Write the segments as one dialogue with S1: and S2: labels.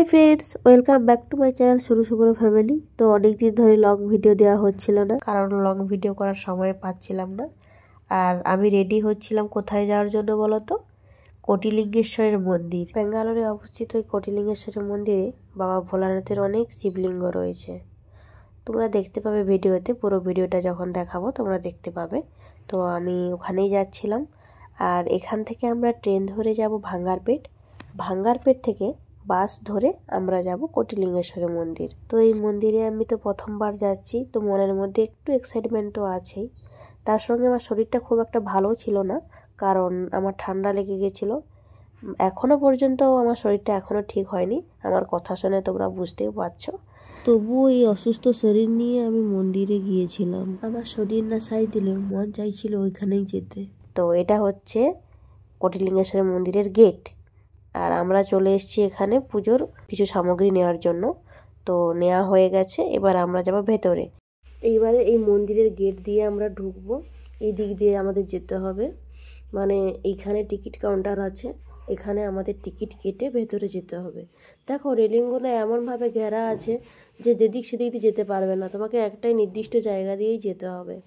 S1: Friends, welcome back to my channel শুরু শুভ্র family. তো অনেকদিন ধরে লং ভিডিও দেওয়া হচ্ছিল না, কারণ লং ভিডিও করার সময় পাচ্ছিলাম না। আর আমি রেডি হচ্ছিলাম কোথায় যাওয়ার জন্য বলো তো? কোটিলিঙ্গেশ্বরের মন্দির। ব্যাঙ্গালোরে অবস্থিত এই কোটিলিঙ্গেশ্বরের মন্দিরে বাবা ভোলানাথের অনেক শিবলিঙ্গ রয়েছে। তোমরা দেখতে পাবে ভিডিওতে, পুরো ভিডিওটা যখন দেখাবো তোমরা দেখতে পাবে। তো আমি ওখানেই যাচ্ছিলাম। আর এখান থেকে আমরা ট্রেন ধরে যাব ভাঙ্গারপেট। ভাঙ্গারপেট থেকে বাস ধরে আমরা যাব কোটিলিঙ্গেশ্বরের মন্দির। তো এই মন্দিরে আমি তো প্রথমবার যাচ্ছি, তো মনের মধ্যে একটু এক্সাইটমেন্ট তো আছেই। তার সঙ্গে আমার শরীরটা খুব একটা ভালো ছিল না, কারণ আমার ঠান্ডা লেগে গেছিলো। এখনও পর্যন্ত আমার শরীরটা এখনও ঠিক হয়নি, আমার কথা শুনে তোমরা বুঝতেও পারছো। তবুও এই অসুস্থ শরীর নিয়ে আমি মন্দিরে গিয়েছিলাম। আমার শরীর না সাই দিলেও মন চাইছিল ওইখানেই যেতে। তো এটা হচ্ছে কোটিলিঙ্গেশ্বরের মন্দিরের গেট। আর আমরা চলে এসেছি এখানে পুজোর কিছু সামগ্রী নেওয়ার জন্য। তো নেওয়া হয়ে গেছে, এবার আমরা যাব ভেতরে। এইবারে এই মন্দিরের গেট দিয়ে আমরা ঢুকবো। এই দিক দিয়ে আমাদের যেতে হবে, মানে এইখানে টিকিট কাউন্টার আছে, এখানে আমাদের টিকিট কেটে ভেতরে যেতে হবে। দেখো রেলিংগুলো এমনভাবে ঘেরা আছে যে যেদিক সেদিক দিয়ে যেতে পারবে না, তোমাকে একটাই নির্দিষ্ট জায়গা দিয়েই যেতে হবে।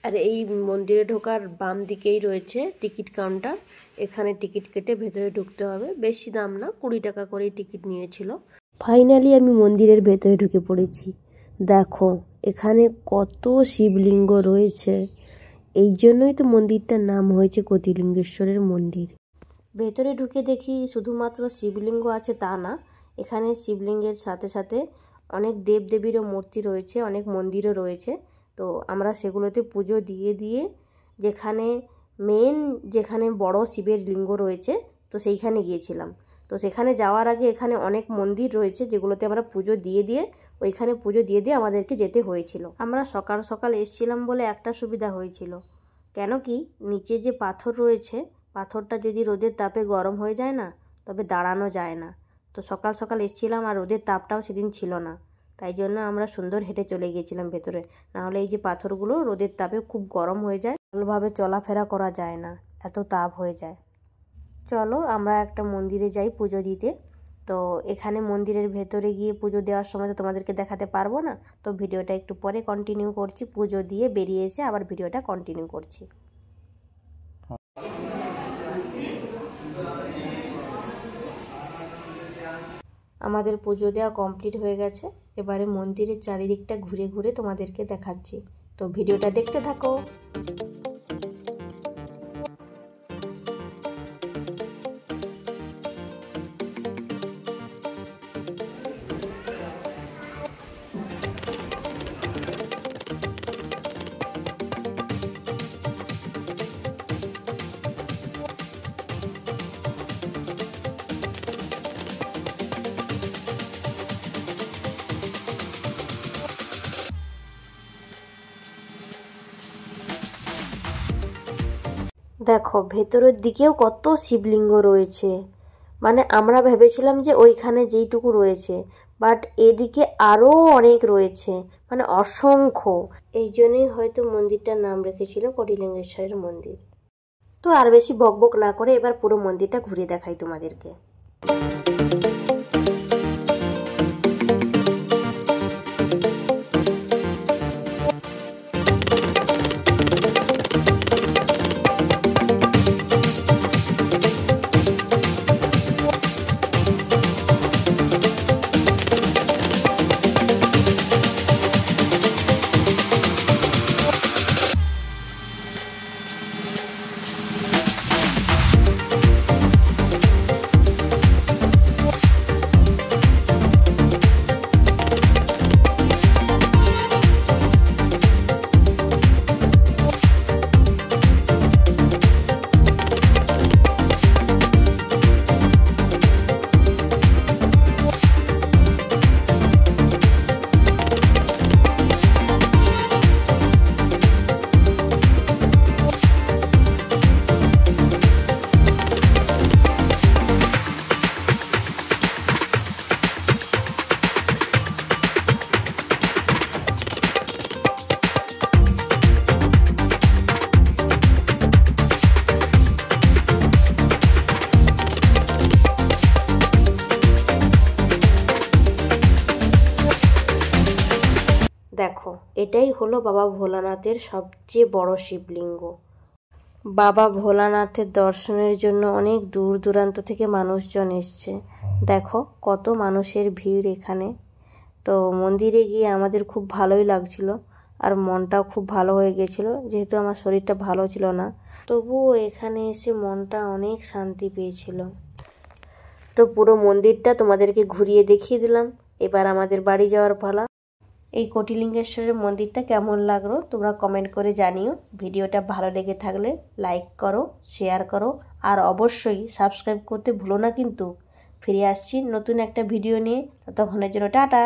S1: আর এই মন্দিরে ঢোকার বাম দিকেই রয়েছে টিকিট কাউন্টার, এখানে টিকিট কেটে ভেতরে ঢুকতে হবে। বেশি দাম না, 20 টাকা করেই টিকিট নিয়েছিল। ফাইনালি আমি মন্দিরের ভেতরে ঢুকে পড়েছি। দেখো এখানে কত শিবলিঙ্গ রয়েছে, এই জন্যই তো মন্দিরটার নাম হয়েছে কোটিলিঙ্গেশ্বরের মন্দির। ভেতরে ঢুকে দেখি শুধুমাত্র শিবলিঙ্গ আছে তা না, এখানে শিবলিঙ্গের সাথে সাথে অনেক দেবদেবীরও মূর্তি রয়েছে, অনেক মন্দিরও রয়েছে। তো আমরা সেগুলোতে পুজো দিয়ে দিয়ে যেখানে বড় শিবের লিঙ্গ রয়েছে, তো সেইখানে গিয়েছিলাম। তো সেখানে যাওয়ার আগে এখানে অনেক মন্দির রয়েছে যেগুলোতে আমরা পুজো দিয়ে দিয়ে আমাদেরকে যেতে হয়েছিল। আমরা সকাল সকাল এসেছিলাম বলে একটা সুবিধা হয়েছিল, কেন কি নিচে যে পাথর রয়েছে, পাথরটা যদি রোদের তাপে গরম হয়ে যায় না, তবে দাঁড়ানো যায় না। তো সকাল সকাল এসেছিলাম আর রোদের তাপটাও সেদিন ছিল না, তাই জন্য আমরা সুন্দর হেঁটে চলে গিয়েছিলাম ভেতরে। নাহলে এই যে পাথরগুলো রোদের তাপে খুব গরম হয়ে যায়, ভালোভাবে চলাফেরা করা যায় না, এত তাপ হয়ে যায়। চলো আমরা একটা মন্দিরে যাই পুজো দিতে। তো এখানে মন্দিরের ভেতরে গিয়ে পুজো দেওয়ার সময় তো তোমাদেরকে দেখাতে পারবো না, তো ভিডিওটা একটু পরে কন্টিনিউ করছি। পুজো দিয়ে বেরিয়ে এসে আবার ভিডিওটা কন্টিনিউ করছি। আমাদের পুজো দেওয়া কমপ্লিট হয়ে গেছে, এবারে মন্দিরের চারিদিকটা ঘুরে ঘুরে তোমাদেরকে দেখাচ্ছি, তো ভিডিওটা দেখতে থাকো। দেখো ভেতরের দিকেও কত শিবলিঙ্গ রয়েছে, মানে আমরা ভেবেছিলাম যে ওইখানে যেইটুকু রয়েছে, বাট এদিকে আরও অনেক রয়েছে, মানে অসংখ্য। এই জন্যই হয়তো মন্দিরটার নাম রেখেছিল কোটিলিঙ্গেশ্বরের মন্দির। তো আর বেশি বকবক না করে এবার পুরো মন্দিরটা ঘুরে দেখাই তোমাদেরকে। এটাই হলো বাবা ভোলানাথের সবচেয়ে বড় শিবলিঙ্গ। বাবা ভোলানাথের দর্শনের জন্য অনেক দূর দূরান্ত থেকে মানুষজন এসছে। দেখো কত মানুষের ভিড় এখানে। তো মন্দিরে গিয়ে আমাদের খুব ভালোই লাগছিল, আর মনটাও খুব ভালো হয়ে গেছিলো, যেহেতু আমার শরীরটা ভালো ছিল না। তবুও এখানে এসে মনটা অনেক শান্তি পেয়েছিল। তো পুরো মন্দিরটা তোমাদেরকে ঘুরিয়ে দেখিয়ে দিলাম। এবার আমাদের বাড়ি যাওয়ার পালা। এই কোটিলিঙ্গেশ্বরের মন্দিরটা কেমন লাগলো তোমরা কমেন্ট করে জানিও। ভিডিওটা ভালো লেগে থাকলে লাইক করো, শেয়ার করো, আর অবশ্যই সাবস্ক্রাইব করতে ভুলো না কিন্তু। ফিরে আসছি নতুন একটা ভিডিও নিয়ে, ততক্ষণের জন্য টাটা।